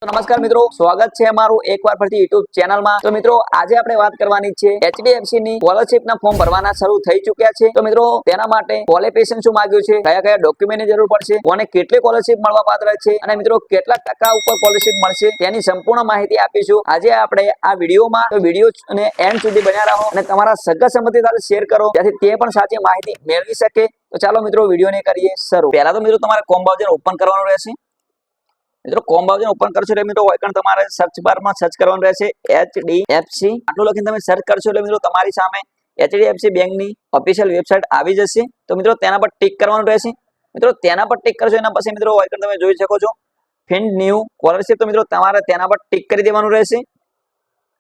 તો નમસ્કાર મિત્રો, સ્વાગત છે અમારું એકવાર ફરીથી YouTube ચેનલમાં। તો મિત્રો આજે આપણે વાત કરવાની છે HDFC ની સ્કોલરશિપના ફોર્મ ભરવાના શરૂ થઈ ચૂક્યા છે। તો મિત્રો તેના માટે ક્વોલિફિકેશન શું માંગ્યું છે, કયા કયા ડોક્યુમેન્ટની જરૂર પડશે, કોને કેટલી સ્કોલરશિપ મળવા પાત્ર છે અને મિત્રો કેટલા ટકા ઉપર સ્કોલરશિપ મળશે તેની સંપૂર્ણ માહિતી આપીશું આજે આપણે આ વિડીયોમાં। તો વિડીયોને એન્ડ સુધી બન્યા રહો અને તમારા સગા સંબંધી સાથે શેર કરો જેથી તે પણ સાચી માહિતી મેળવી શકે। તો ચાલો મિત્રો વિડીયોને કરીએ શરૂ। પહેલા તો મિત્રો તમારે ક્રોમ બ્રાઉઝર ઓપન કરવાનું રહેશે। મિત્રો ક્રોમ બ્રાઉઝર ઓપન કરશો એટલે મિત્રો આઇકન તમારે સર્ચ બારમાં સર્ચ કરવાનું રહેશે HDFC આટલું લખીને તમે સર્ચ કરશો એટલે મિત્રો તમારી સામે HDFC બેંકની ઓફિશિયલ વેબસાઇટ આવી જશે। તો મિત્રો તેના પર ટિક કરવાનું રહેશે। મિત્રો તેના પર ટિક કરશો એના પછી મિત્રો આઇકન તમે જોઈ શકો છો ફિન્ડ ન્યૂ સ્કોલરશિપ। તો મિત્રો તમારે તેના પર ટિક કરી દેવાનું રહેશે।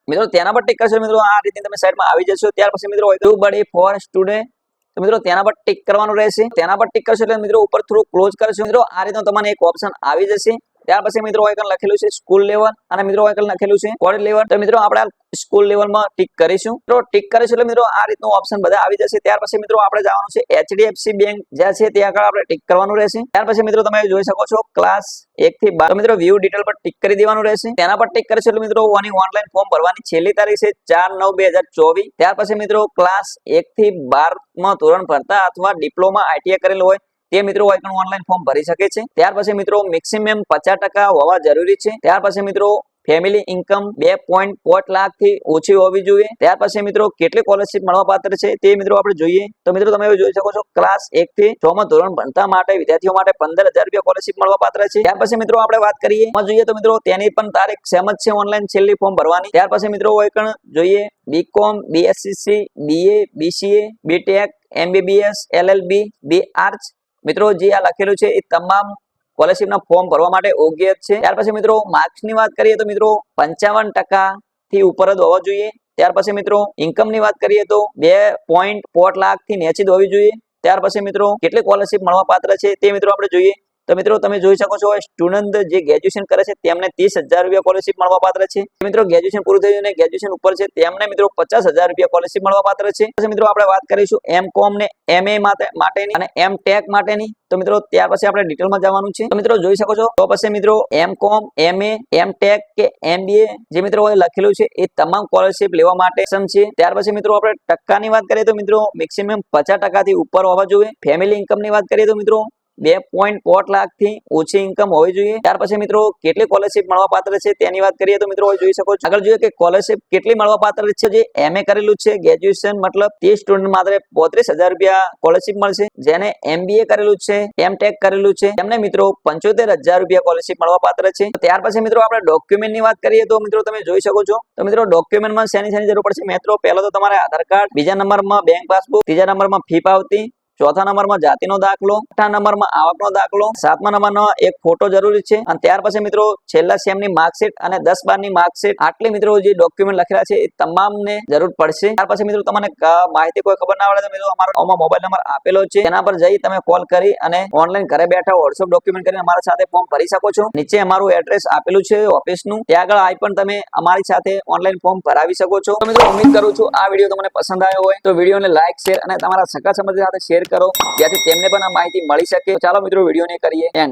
મિત્રો તેના પર ટિક કરશો મિત્રો આ રીતે તમે સાઈડમાં આવી જશો। ત્યાર પછી મિત્રો ટુ બડી ફોર સ્ટુડન્ટ તો મિત્રો તેના પર ટિક કરવાનું રહેશે। તેના પર ટિક કરશો એટલે મિત્રો ઉપર થોડું ક્લોઝ કરશો। મિત્રો આ રીતે તમને એક ઓપ્શન આવી જશે। ત્યાર પછી મિત્રો આઇકન લખેલું છે સ્કૂલ લેવલ અને મિત્રો આઇકન લખેલું છે કોલેજ લેવલ। તો મિત્રો આપણે સ્કૂલ લેવલમાં ટિક કરીશું। તો ટિક કરીશું એટલે મિત્રો આ રીતનું ઓપ્શન બધા આવી જશે। ત્યાર પછી મિત્રો આપણે જવાનું છે HDFC બેંક જ્યાં છે ત્યાં આગળ આપણે ટિક કરવાનું રહેશે। ત્યાર પછી મિત્રો તમે જોઈ શકો છો ક્લાસ 1 થી 12 તો મિત્રો વ્યૂ ડિટેલ પર ટિક કરી દેવાનું રહેશે। તેના પર ટિક કરીશું એટલે મિત્રો આની ઓનલાઈન ફોર્મ ભરવાની છેલ્લી તારીખ છે 4/9/2024। ત્યાર પછી મિત્રો ક્લાસ 1 થી 12 માં ધોરણ ભણતા અથવા ડિપ્લોમા ITI કરેલું હોય તે મિત્રો આઇકન ઓનલાઈન ફોર્મ ભરી શકે છે। ત્યાર પછી મિત્રો મેક્સિમમ 50% હોવા જરૂરી છે। ત્યાર પછી મિત્રો ફેમિલી ઇન્કમ 2.5 લાખ થી ઓછી હોવી જોઈએ। ત્યાર પછી મિત્રો કેટલી સ્કોલરશિપ મળવા પાત્ર છે તે મિત્રો આપણે જોઈએ। તો મિત્રો તમે જોઈ શકો છો ક્લાસ 1 થી 6 માં ધોરણ ભણતા માટે વિદ્યાર્થીઓ માટે 15,000 રૂપિયા સ્કોલરશિપ મળવા પાત્ર છે। ત્યાર પછી મિત્રો આપણે વાત કરીએ જોઈએ તો મિત્રો તેની પણ તારીખ સેમ જ છે ઓનલાઈન છેલ્લી ફોર્મ ભરવાની। ત્યાર પછી મિત્રો આઇકન જોઈએ BCom BSCC BA BCA BTech MBBS LLB BArch મિત્રો જે આ લખેલું છે એ તમામ સ્કોલરશિપના ફોર્મ ભરવા માટે યોગ્ય છે। ત્યાર પછી મિત્રો માર્ક્સની વાત કરીએ તો મિત્રો 55% થી ઉપર જ હોવા જોઈએ। ત્યાર પછી મિત્રો ઇન્કમની વાત કરીએ તો 2.5 લાખ થી નીચે જ હોવી જોઈએ। ત્યાર પછી મિત્રો કેટલી સ્કોલરશિપ મળવા પાત્ર છે તે મિત્રો આપણે જોઈએ। તો મિત્રો તમે જોઈ શકો છો સ્ટુડન્ટ જે ગ્રેજ્યુએશન કરે છે તેમને 30,000 રૂપિયા સ્કોલરશિપ મળવા પાત્ર છે। મિત્રો ગ્રેજ્યુએશન પૂરું થયું અને ગ્રેજ્યુએશન ઉપર છે તેમને મિત્રો 50,000 રૂપિયા સ્કોલરશિપ મળવા પાત્ર છે। પછી મિત્રો આપણે વાત કરીશું MCom ને MA માટેની અને MTech માટેની। તો મિત્રો ત્યાર પછી આપણે ડિટેલમાં જવાનું છે। તો મિત્રો જોઈ શકો છો તો પછી મિત્રો MCom MA MTech કે MBA જે મિત્રો લખેલું છે એ તમામ સ્કોલરશિપ લેવા માટે સક્ષમ છે। ત્યાર પછી મિત્રો આપણે ટકાની વાત કરીએ તો મિત્રો મેક્સિમમ 50% થી ઉપર હોવા જોઈએ। ફેમિલી ઇન્કમની વાત કરીએ તો મિત્રો 2.5 લાખ થી ઓછી ઇન્કમ હોવી જોઈએ। ત્યાર પછી મિત્રો કેટલી સ્કોલરશિપ મળવા પાત્ર છે તેની વાત કરીએ તો મિત્રો જોઈ શકો છો આગળ જોઈએ કે સ્કોલરશિપ કેટલી મળવા પાત્ર છે। જે MA કરેલું છે ગ્રેજ્યુએશન મતલબ તે સ્ટુડન્ટ માત્ર 35,000 રૂપિયા સ્કોલરશિપ મળશે। જેને MBA કરેલું છે MTech કરેલું છે તેમને મિત્રો 75,000 રૂપિયા સ્કોલરશિપ મળવા પાત્ર છે। ત્યાર પછી મિત્રો આપણે ડોક્યુમેન્ટની વાત કરીએ તો મિત્રો તમે જોઈ શકો છો તો મિત્રો ડોક્યુમેન્ટમાં શેની જરૂર પડશે મિત્રો પહેલો તો તમારે આધાર કાર્ડ, બીજા નંબરમાં બેંક પાસબુક, ત્રીજા નંબરમાં ફી પાવતી, ચોથા નંબરમાં જાતિનો દાખલો, છઠ્ઠા નંબરમાં આવકનો દાખલો, સાતમા નંબરનો એક ફોટો જરૂરી છે અને ત્યાર પછી મિત્રો છેલ્લા સેમની માર્કશીટ અને 10/12ની માર્કશીટ આટલી મિત્રો જે ડોક્યુમેન્ટ લખેલા છે એ તમામને જરૂર પડશે। ત્યાર પછી મિત્રો તમને માહિતી કોઈ ખબર ના પડે તો મિત્રો અમારો મોબાઈલ નંબર આપેલો છે તેના પર જઈ તમે કોલ કરી અને ઓનલાઈન ઘરે બેઠા WhatsApp ડોક્યુમેન્ટ કરીને અમારા સાથે ફોર્મ ભરી શકો છો। નીચે અમારું એડ્રેસ આપેલું છે ઓફિસનું, ત્યાં આગળ આવી પણ તમે અમારી સાથે ઓનલાઈન ફોર્મ ભરાવી શકો છો। તો મિત્રો ઉમ્મીદ કરું છું આ વિડીયો તમને પસંદ આવ્યો હોય તો વિડીયોને લાઈક શેર અને તમારા સગા સંબંધી સાથે શેર કરો જેથી તેમને પણ આ માહિતી મળી શકે। ચાલો મિત્રો વિડીયોને કરીએ એન્ડ।